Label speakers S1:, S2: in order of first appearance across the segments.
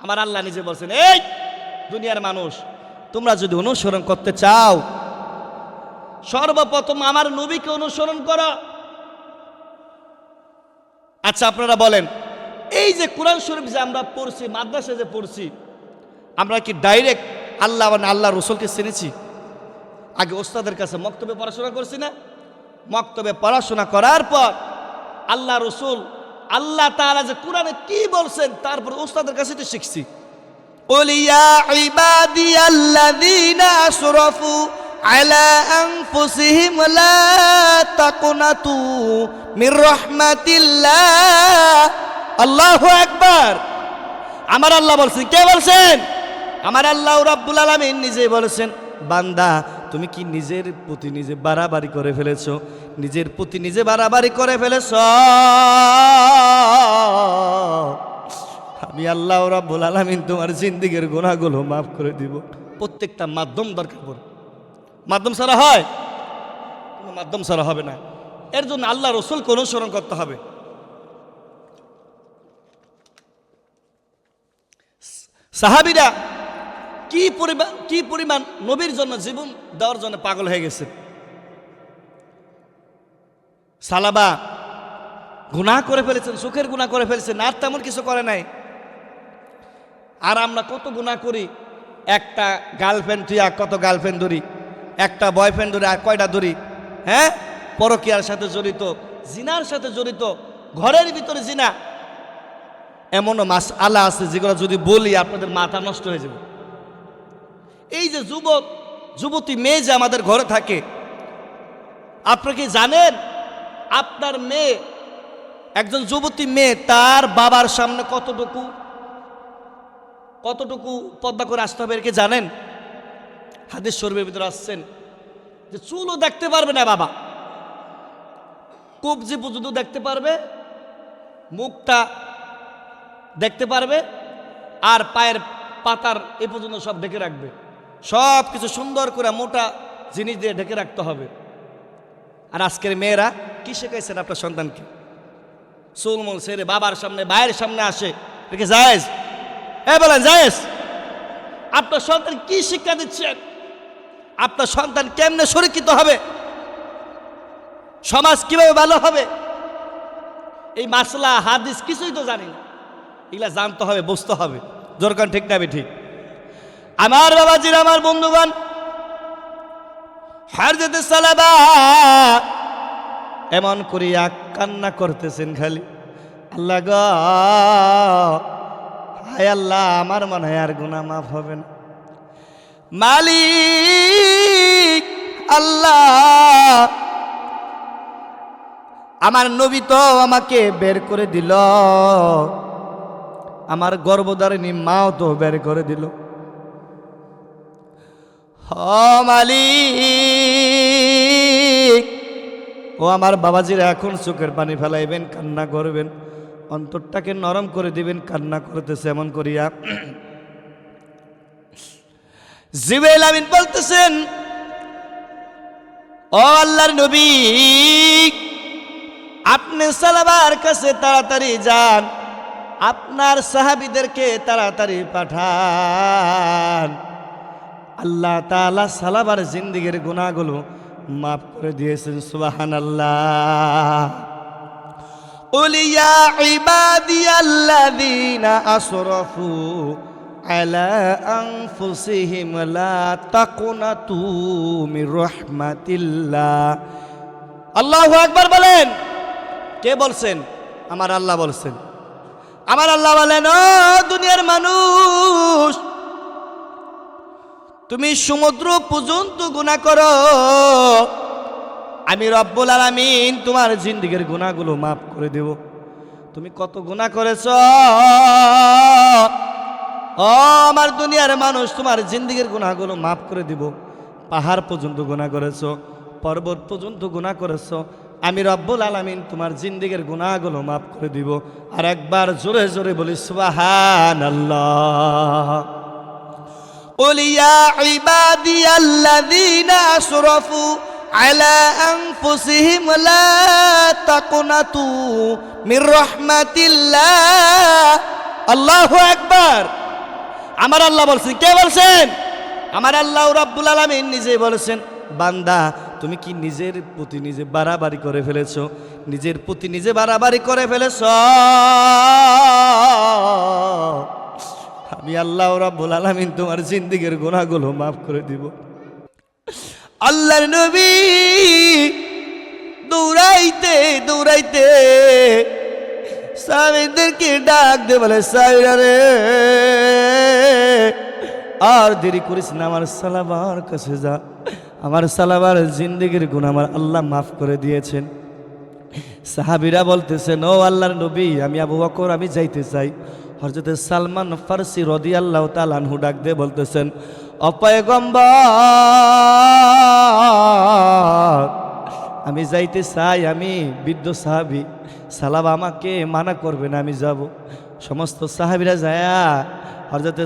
S1: আমার আল্লাহ নিজে বলছেন, এই দুনিয়ার মানুষ, তোমরা যদি অনুসরণ করতে চাও সর্বপ্রথম আমার নবীকে অনুসরণ করো। আচ্ছা আপনারা বলেন, এই যে কোরআন শরীফ যে আমরা পড়ছি, মাদ্রাসায় যে পড়ছি, আমরা কি ডাইরেক্ট আল্লাহ মানে আল্লাহ রসুলকে চিনেছি? আগে ওস্তাদের কাছে মক্তবে পড়াশোনা করছি না? মক্তবে পড়াশোনা করার পর আল্লাহ রসুল আল্লাহ তাআলা যে কোরআনে কি বলছেন তারপর ওস্তাদের কাছে তো শিখছি। قل يا عبادي الذين أسرفوا على أنفسهم لا تقنطوا من رحمة الله। আল্লাহু আকবার। আমার আল্লাহ বলছেন, কে বলছেন? আমার আল্লাহ রাব্বুল আলামিন নিজে বলেছেন, বান্দা তুমি কি নিজের প্রতি নিজে বাড়াবাড়ি করে ফেলেছো? নিজের প্রতি নিজে বাড়াবাড়ি করে ফেলেছ, আমি আল্লাহ রাব্বুল আলামিন তোমার জিন্দেগীর গুনাহগুলো মাফ করে দিব। প্রত্যেকটা মাধ্যম দরকার পড়ে। মাধ্যম ছাড়া হয়? কোনো মাধ্যম ছাড়া হবে না। এর জন্য আল্লাহ রসুলকে অনুসরণ করতে হবে। সাহাবীরা কি পরিমাণ নবীর জন্য জীবন দেওয়ার জন্য পাগল হয়ে গেছে। সালাবা গুনাহ করে ফেলেছেন, সুখের গুনাহ করে ফেলেছেন, আর তেমন কিছু করে নাই। আর আমরা কত গুনাহ করি, একটা গার্লফ্রেন্ড তুই আর কত গার্লফ্রেন্ড ধরি, একটা বয়ফ্রেন্ড ধরি আর কয়টা ধরি, হ্যাঁ, পরকীয়ার সাথে জড়িত, জিনার সাথে জড়িত, ঘরের ভিতরে জিনা। এমনও মাসআলা আছে যেগুলো যদি বলি আপনাদের মাথা নষ্ট হয়ে যাবে। এই যে যুবতী মেয়ে যে আমাদের ঘরে থাকে, আপনি কি জানেন আপনার মেয়ে, একজন যুবতী মেয়ে তার বাবার সামনে কতটুকু পর্দা করে আসতে হবে? এর কি জানেন? হাদিস শরীফের ভিতরে আসছেন যে চুলও দেখতে পারবে না বাবা, কবজি পর্যন্ত দেখতে পারবে, মুখটা দেখতে পারবে, আর পায়ের পাতার এ পর্যন্ত সব ঢেকে রাখবে। সব কিছু সুন্দর করে মোটা জিনিস দিয়ে ঢেকে রাখতে হবে। আর আজকের মেয়েরা কি শেখাইছেন আপনার সন্তানকে? চুলমুল ছেড়ে বাবার সামনে ভাইয়ের সামনে আসে, একে জায়েজ? বলেন জায়েজ? আপনার সন্তান কি শিক্ষা দিচ্ছেন? আপনার সন্তান কেমনে সুরক্ষিত হবে? সমাজ কিভাবে ভালো হবে? এই মাসলা হাদিস কিছুই তো জানি না, এগুলা জানতে হবে, বুঝতে হবে। দরকার ঠিক না ঠিক? আমার বাবাজির, আমার বন্ধুগণ, হারজাতে সালাবা এমন করিয়া কান্না করতেছেন খালি, আল্লাহ গো, হায় আল্লাহ, আমার মনে হয় আর গুনাহ মাফ হবে না। মালিক আল্লাহ, আমার নবী তো আমাকে বের করে দিল, আমার গর্ভধারিণী মাও তো বের করে দিল। মালিক, ও আমার বাবাজিরা, এখন চোখের পানি ফেলাইবেন, কান্না করবেন, অন্তরটাকে নরম করে দিবেন। কান্না করতেছে এমন করিয়া। জিবরাইল আমিন বলতেছেন, ও আল্লাহর নবী, আপনি সালাবার কাছে তাড়াতাড়ি যান, আপনার সাহাবীদেরকে তাড়াতাড়ি পাঠান। আল্লাহ তাআলা সালাবার জিন্দেগীর গুনাহগুলো মাফ করে দিয়েছেন। সুবহানাল্লাহ। قل يا عبادي الذين أسرفوا على أنفسهم لا تقنطوا من رحمة الله। আল্লাহু আকবার বলেন। কে বলছেন? আমার আল্লাহ বলছেন। আমার আল্লাহ বলেন, ও দুনিয়ার মানুষ, তুমি সমুদ্র পর্যন্ত গুনাহ করো, আমি রব্বুল আলামিন তোমার জিন্দেগীর গুনাহগুলো মাফ করে দেব। তুমি কত গুনাহ করেছো ও আমার দুনিয়ার মানুষ, তোমার জিন্দেগীর গুনাহগুলো মাফ করে দিব। পাহাড় পর্যন্ত গুনাহ করেছো, পর্বত পর্যন্ত গুনাহ করেছো, আমি রব্বুল আলামিন তোমার জিন্দেগীর গুনাহগুলো মাফ করে দিব। আর একবার জোরে জোরে বলি সুবহানাল্লাহ। قل يا عبادي الذين أسرفوا على أنفسهم لا تقنطوا من رحمة الله। الله أكبر। আমার আল্লাহ বলছেন। কে বলছেন? আমার আল্লাহ রাব্বুল আলামিন নিজে বলেছেন, বান্দা তুমি কি নিজের প্রতি নিজে বাড়াবাড়ি করে ফেলেছো? নিজের প্রতি নিজে বাড়াবাড়ি করে ফেলেছ, আমি আল্লাহ রাব্বুল আলামিন তোমার জিন্দেগীর গুনাহগুলো মাফ করে দিব। আল্লাহর নবী দৌড়াইতে দৌড়াইতে সাহাবীদেরকে ডাক দে, বলে সাহাবীরা রে, আর দেরি করিস না, আমার সালাবার কাছে যা। আমার সালাবার জিন্দেগীর গুনাহ আমার আল্লাহ মাফ করে দিয়েছেন। সাহাবীরা বলতেছেন, ও আল্লাহর নবী, আমি আবু বকর, আমি যাইতে চাই। হযরতে সালমান ফারসি রাদিয়াল্লাহু তাআলা আনহু ডাক দিয়ে বলতেছেন, ও পয়গম্বর, আমি যাইতে চাই, আমি বৃদ্ধ সাহাবী, সালাবা আমাকে মানা করবে না, আমি যাব। সমস্ত সাহাবীরা যায়া হযরতে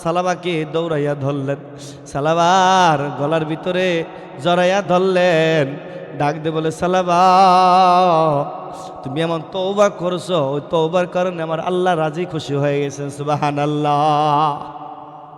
S1: সালাবাকে দৌড়াইয়া ধরলেন, সালাবার গলার ভিতরে জড়াইয়া ধরলেন, ডাক দে বলে, সালাবা তুমি এমন তওবা করছো, ওই তওবার কারণে আমার আল্লাহ রাজি খুশি হয়ে গেছেন। সুবহানাল্লাহ।